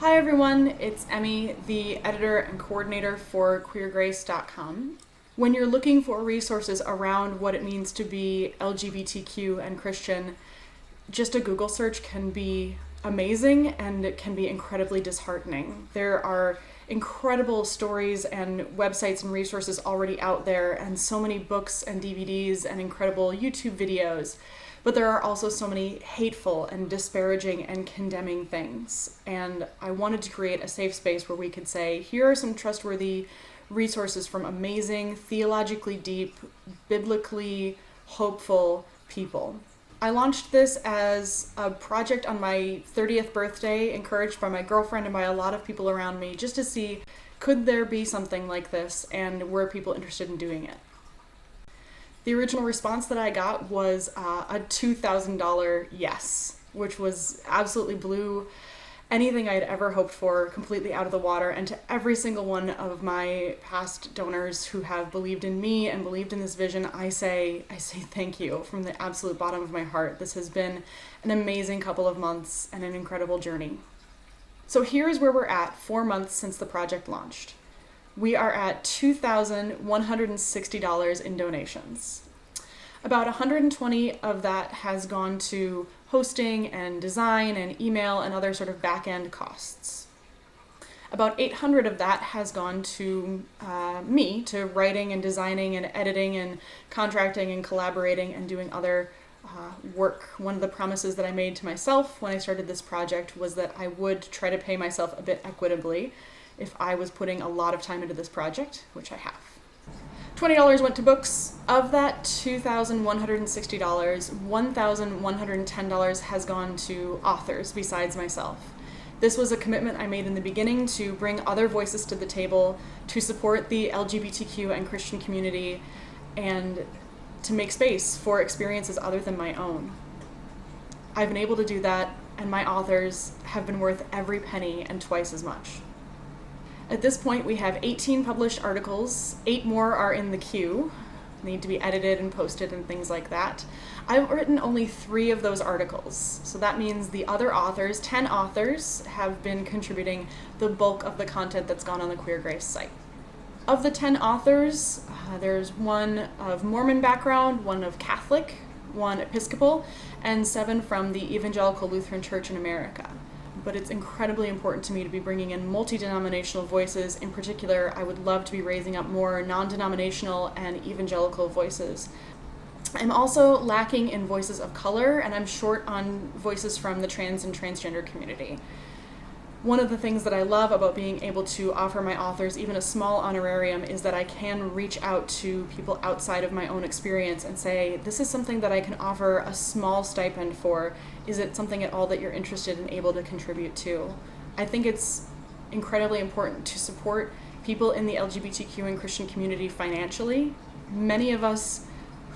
Hi everyone, it's Emmy, the editor and coordinator for queergrace.com. When you're looking for resources around what it means to be LGBTQ and Christian, just a Google search can be amazing and it can be incredibly disheartening. There are incredible stories and websites and resources already out there, and so many books and DVDs and incredible YouTube videos. But there are also so many hateful and disparaging and condemning things. And I wanted to create a safe space where we could say, here are some trustworthy resources from amazing, theologically deep, biblically hopeful people. I launched this as a project on my 30th birthday, encouraged by my girlfriend and by a lot of people around me, just to see, could there be something like this, and were people interested in doing it? The original response that I got was a $2,000 yes, which was absolutely blew anything I had ever hoped for completely out of the water. And to every single one of my past donors who have believed in me and believed in this vision, I say thank you from the absolute bottom of my heart. This has been an amazing couple of months and an incredible journey. So here's where we're at 4 months since the project launched. We are at $2,160 in donations. About 120 of that has gone to hosting and design and email and other sort of back-end costs. About 800 of that has gone to me, to writing and designing and editing and contracting and collaborating and doing other work. One of the promises that I made to myself when I started this project was that I would try to pay myself a bit equitably if I was putting a lot of time into this project, which I have. $20 went to books. Of that $2,160, $1,110 has gone to authors besides myself. This was a commitment I made in the beginning to bring other voices to the table, to support the LGBTQ and Christian community, and to make space for experiences other than my own. I've been able to do that, and my authors have been worth every penny and twice as much. At this point, we have 18 published articles. 8 more are in the queue, need to be edited and posted and things like that. I've written only 3 of those articles, so that means the other authors, 10 authors, have been contributing the bulk of the content that's gone on the Queer Grace site. Of the 10 authors, there's 1 of Mormon background, 1 of Catholic, 1 Episcopal, and 7 from the Evangelical Lutheran Church in America. But it's incredibly important to me to be bringing in multi-denominational voices. In particular, I would love to be raising up more non-denominational and evangelical voices. I'm also lacking in voices of color, and I'm short on voices from the trans and transgender community. One of the things that I love about being able to offer my authors even a small honorarium is that I can reach out to people outside of my own experience and say, this is something that I can offer a small stipend for. Is it something at all that you're interested and able to contribute to? I think it's incredibly important to support people in the LGBTQ and Christian community financially. Many of us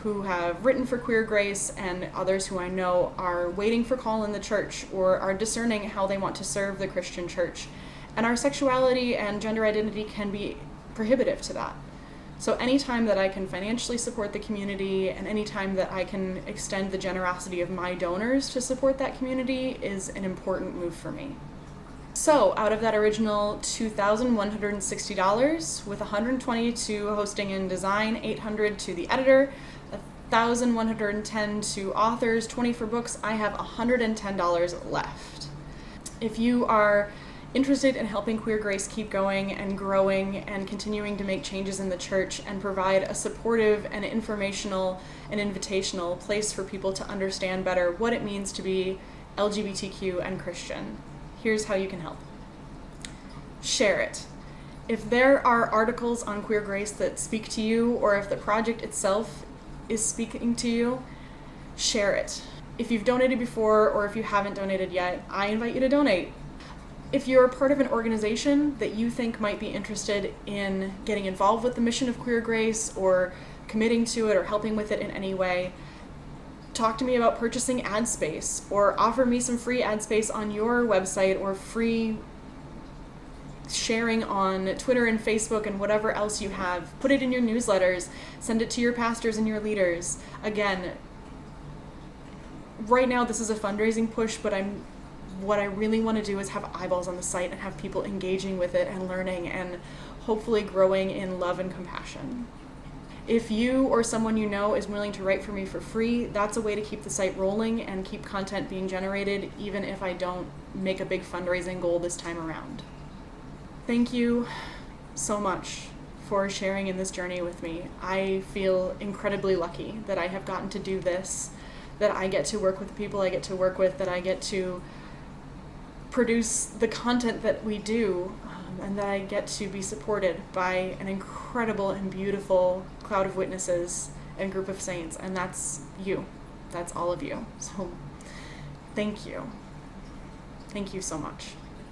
who have written for Queer Grace and others who I know are waiting for call in the church or are discerning how they want to serve the Christian church. And our sexuality and gender identity can be prohibitive to that. So anytime that I can financially support the community and anytime that I can extend the generosity of my donors to support that community is an important move for me. So out of that original $2,160, with $120 to hosting and design, $800 to the editor, $1,110 to authors, $20 for books, I have $110 left. If you are interested in helping Queer Grace keep going and growing and continuing to make changes in the church and provide a supportive and informational and invitational place for people to understand better what it means to be LGBTQ and Christian, here's how you can help. Share it. If there are articles on Queer Grace that speak to you, or if the project itself is speaking to you, share it. If you've donated before or if you haven't donated yet, I invite you to donate. If you're part of an organization that you think might be interested in getting involved with the mission of Queer Grace or committing to it or helping with it in any way, talk to me about purchasing ad space or offer me some free ad space on your website or free sharing on Twitter and Facebook and whatever else you have. Put it in your newsletters, send it to your pastors and your leaders. Again, right now this is a fundraising push, but I'm what I really want to do is have eyeballs on the site and have people engaging with it and learning and hopefully growing in love and compassion. If you or someone you know is willing to write for me for free, that's a way to keep the site rolling and keep content being generated, even if I don't make a big fundraising goal this time around. Thank you so much for sharing in this journey with me. I feel incredibly lucky that I have gotten to do this, that I get to work with the people I get to work with, that I get to produce the content that we do, and that I get to be supported by an incredible and beautiful cloud of witnesses and group of saints, and that's you. That's all of you. So thank you. Thank you so much.